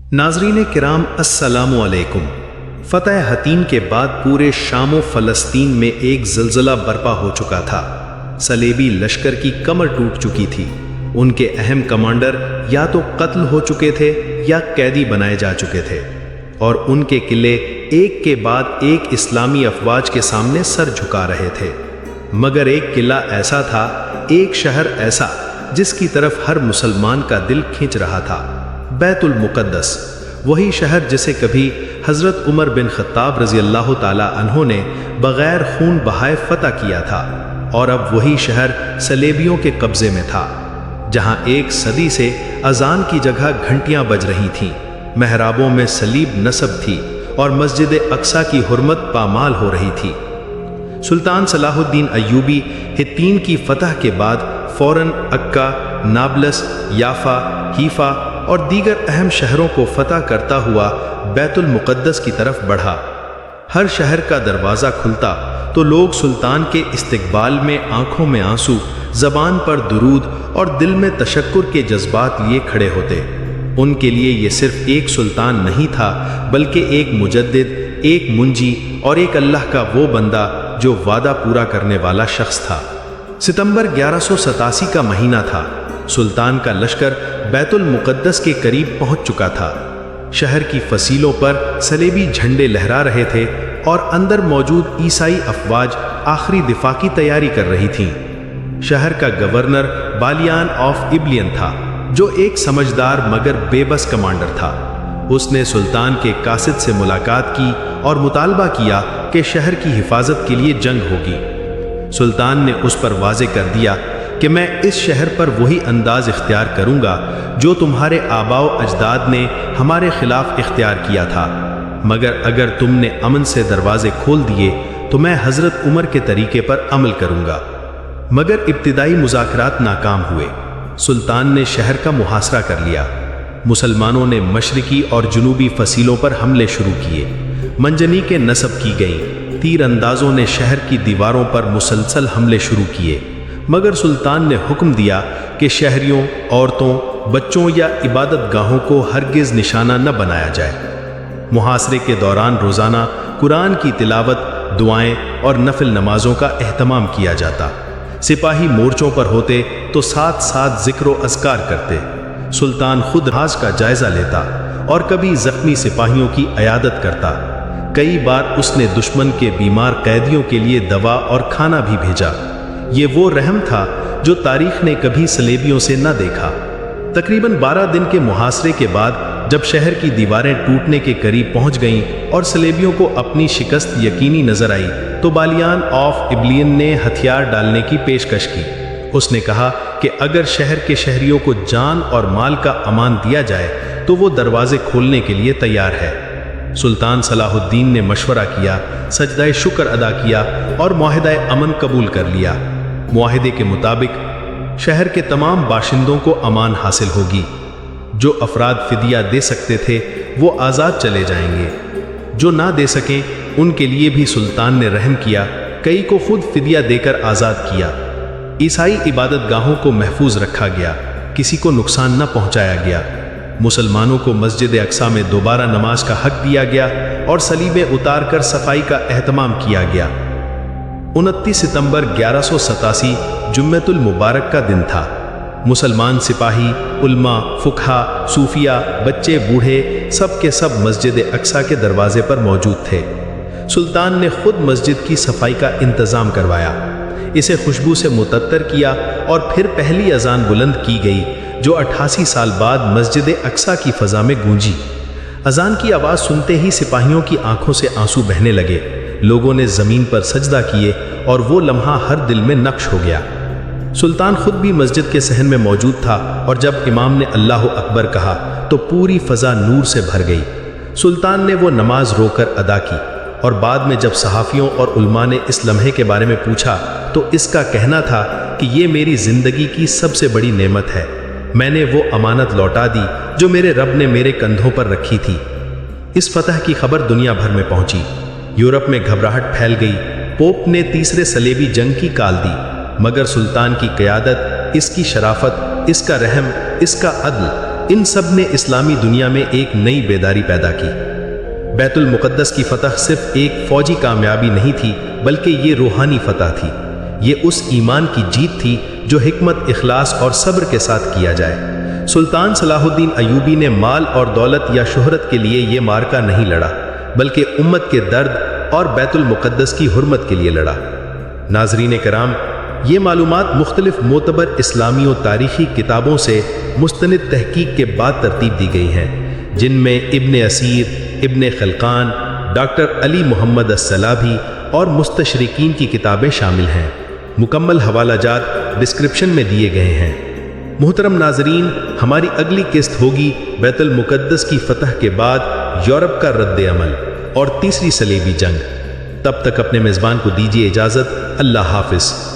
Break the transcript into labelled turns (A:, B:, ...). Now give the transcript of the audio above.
A: नाजरीन किराम अस्सलामु अलैकुम। फ़तह हतीम के बाद पूरे शाम व फ़लस्तीन में एक ज़लज़ला बर्पा हो चुका था। सलेबी लश्कर की कमर टूट चुकी थी। उनके अहम कमांडर या तो कत्ल हो चुके थे या कैदी बनाए जा चुके थे और उनके किले एक के बाद एक इस्लामी अफवाज के सामने सर झुका रहे थे। मगर एक किला ऐसा था, एक शहर ऐसा जिसकी तरफ हर मुसलमान का दिल खींच रहा था, बैतुल मुक़द्दस। वही शहर जिसे कभी हज़रत उमर बिन ख़त्ताब रज़ी अल्लाह ताला अन्हो ने बग़ैर खून बहाए फ़तह किया था, और अब वही शहर सलेबियों के कब्ज़े में था, जहाँ एक सदी से अज़ान की जगह घंटियाँ बज रही थीं, महराबों में सलीब नस्ब थी और मस्जिद अक्सा की हुर्मत पामाल हो रही थी। सुल्तान सलाहुद्दीन अय्यूबी हित्तीन की फ़तह के बाद फ़ौरन अक्का, नाबलस, याफ़ा, हीफ़ा और दीगर अहम शहरों को फ़तह करता हुआ बैतुल मुक़द्दस की तरफ बढ़ा। हर शहर का दरवाज़ा खुलता तो लोग सुल्तान के इस्तकबाल में आंखों में आंसू, ज़बान पर दुरूद और दिल में तशक्कुर के जज्बात लिए खड़े होते। उनके लिए ये सिर्फ एक सुल्तान नहीं था, बल्कि एक मुजद्दिद, एक मुंजी और एक अल्लाह का वो बंदा जो वादा पूरा करने वाला शख्स था। सितंबर 1187 का महीना था। सुल्तान का लश्कर बैतुल मुक़द्दस के करीब पहुंच चुका था। शहर की फसीलों पर सलेबी झंडे लहरा रहे थे और अंदर मौजूद ईसाई अफवाज आखिरी दिफा की तैयारी कर रही थीं। शहर का गवर्नर बालियान ऑफ इब्लियन था, जो एक समझदार मगर बेबस कमांडर था। उसने सुल्तान के कासिद से मुलाकात की और मुतालबा किया कि शहर की हिफाजत के लिए जंग होगी। सुल्तान ने उस पर वाज़े कर दिया कि मैं इस शहर पर वही अंदाज इख्तियार करूंगा जो तुम्हारे आबाओ अजदाद ने हमारे खिलाफ इख्तियार किया था, मगर अगर तुमने अमन से दरवाजे खोल दिए तो मैं हज़रत उमर के तरीके पर अमल करूंगा। मगर इब्तिदाई मुज़ाकरात नाकाम हुए। सुल्तान ने शहर का मुहासरा कर लिया। मुसलमानों ने मशरिकी और जुनूबी फसीलों पर हमले शुरू किए। मंजनी नस्ब की गई। तीर अंदाजों ने शहर की दीवारों पर मुसलसल हमले शुरू किए, मगर सुल्तान ने हुक्म दिया कि शहरियों, औरतों, बच्चों या इबादत गाहों को हरगिज़ निशाना न बनाया जाए। मुहासरे के दौरान रोज़ाना कुरान की तिलावत, दुआएं और नफिल नमाजों का एहतमाम किया जाता। सिपाही मोर्चों पर होते तो साथ साथ ज़िक्र व अज़कार करते। सुल्तान खुद हाज का जायज़ा लेता और कभी ज़ख्मी सिपाहियों की अयादत करता। कई बार उसने दुश्मन के बीमार कैदियों के लिए दवा और खाना भी भेजा। ये वो रहम था जो तारीख ने कभी सलेबियों से न देखा। तकरीबन 12 दिन के मुहासरे के बाद जब शहर की दीवारें टूटने के करीब पहुंच गईं और सलेबियों को अपनी शिकस्त यकीनी नजर आई, तो बालियान ऑफ इब्लियन ने हथियार डालने की पेशकश की। उसने कहा कि अगर शहर के शहरियों को जान और माल का अमान दिया जाए तो वो दरवाजे खोलने के लिए तैयार है। सुल्तान सलाहुद्दीन ने मशवरा किया, सजदा शुक्र अदा किया और मुआहिदा अमन कबूल कर लिया। मुआहिदे के मुताबिक शहर के तमाम बाशिंदों को अमान हासिल होगी। जो अफराद फिदिया दे सकते थे वो आज़ाद चले जाएंगे, जो ना दे सकें उनके लिए भी सुल्तान ने रहम किया। कई को खुद फिदिया देकर आज़ाद किया। ईसाई इबादत गाहों को महफूज रखा गया, किसी को नुकसान न पहुंचाया गया। मुसलमानों को मस्जिद अक्सा में दोबारा नमाज का हक दिया गया और सलीबें उतार कर सफाई का एहतमाम किया गया। 29 सितंबर 1187 जुम्मतुल मुबारक का दिन था। मुसलमान सिपाही, उल्मा, फुकहा, सूफिया, बच्चे, बूढ़े सब के सब मस्जिद अक्सा के दरवाजे पर मौजूद थे। सुल्तान ने खुद मस्जिद की सफाई का इंतज़ाम करवाया, इसे खुशबू से मुतत्तर किया और फिर पहली अजान बुलंद की गई जो 88 साल बाद मस्जिद अक्सा की फ़ज़ा में गूंजी। अजान की आवाज़ सुनते ही सिपाहियों की आंखों से आंसू बहने लगे। लोगों ने ज़मीन पर सजदा किए और वो लम्हा हर दिल में नक्श हो गया। सुल्तान खुद भी मस्जिद के सहन में मौजूद था और जब इमाम ने अल्लाह अकबर कहा तो पूरी फ़ज़ा नूर से भर गई। सुल्तान ने वो नमाज रोकर अदा की और बाद में जब सहाफ़ियों और उल्मा ने इस लम्हे के बारे में पूछा तो इसका कहना था कि ये मेरी ज़िंदगी की सबसे बड़ी नेमत है। मैंने वो अमानत लौटा दी जो मेरे रब ने मेरे कंधों पर रखी थी। इस फतह की खबर दुनिया भर में पहुंची। यूरोप में घबराहट फैल गई। पोप ने तीसरे सलेबी जंग की काल दी, मगर सुल्तान की क़यादत, इसकी शराफत, इसका रहम, इसका अदल ان سب نے اسلامی دنیا میں ایک نئی بیداری پیدا کی۔ بیت المقدس کی فتح صرف ایک فوجی کامیابی نہیں تھی، بلکہ یہ روحانی فتح تھی۔ یہ اس ایمان کی جیت تھی جو حکمت، اخلاص اور صبر کے ساتھ کیا جائے۔ سلطان صلاح الدین ایوبی نے مال اور دولت یا شہرت کے لیے یہ معرکہ نہیں لڑا، بلکہ امت کے درد اور بیت المقدس کی حرمت کے لیے لڑا۔ ناظرین کرام، یہ معلومات مختلف معتبر اسلامی و تاریخی کتابوں سے مستند تحقیق کے بعد ترتیب دی گئی ہیں، جن میں ابن اسیر، ابن خلقان، ڈاکٹر علی محمد السلابی اور مستشرقین کی کتابیں شامل ہیں۔ مکمل حوالہ جات ڈسکرپشن میں دیے گئے ہیں۔ محترم ناظرین، ہماری اگلی قسط ہوگی بیت المقدس کی فتح کے بعد یورپ کا رد عمل اور تیسری صلیبی جنگ۔ تب تک اپنے میزبان کو دیجیے اجازت۔ اللہ حافظ۔